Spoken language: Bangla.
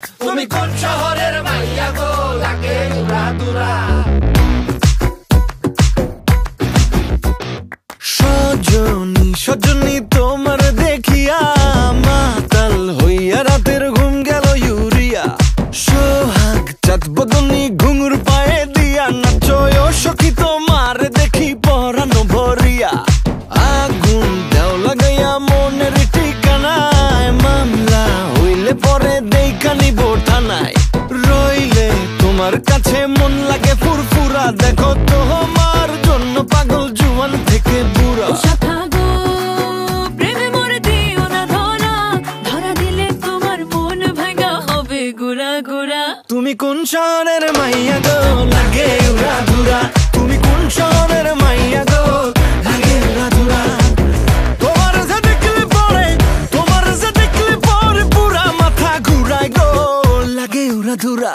তুমি কোন শহরের মাইয়া গো লাগে উড়া দুরা সজনী সজনী তোমার দেখিয়া মাতাল হইয়া রাতের ঘুম গেল ইউরিয়া সোহাগ চাঁদ বদনী ঘুঙুর পায়ে দিয়া নাচয় সখী তোমার দেখি পরানো ভরিয়া আগুন দাও লাগাইয়া মনের ঠিকানায় মামলা হইলে পরে দেইখা নিব থানায় রইলে তোমার কাছে মন লাগে ফুরফুরা দেখো তোমার জন্য পাগল জুয়ান থেকে বুড়া তুমি কোন শহরের মাইয়া গো লাগে উড়া ধুরা তুমি কোন শহরের মাইয়া গো লাগে উড়া ধুরা তোমার যে দেখলে পরে পুরা মাথা ঘুরায় গো লাগে উড়া ধুরা।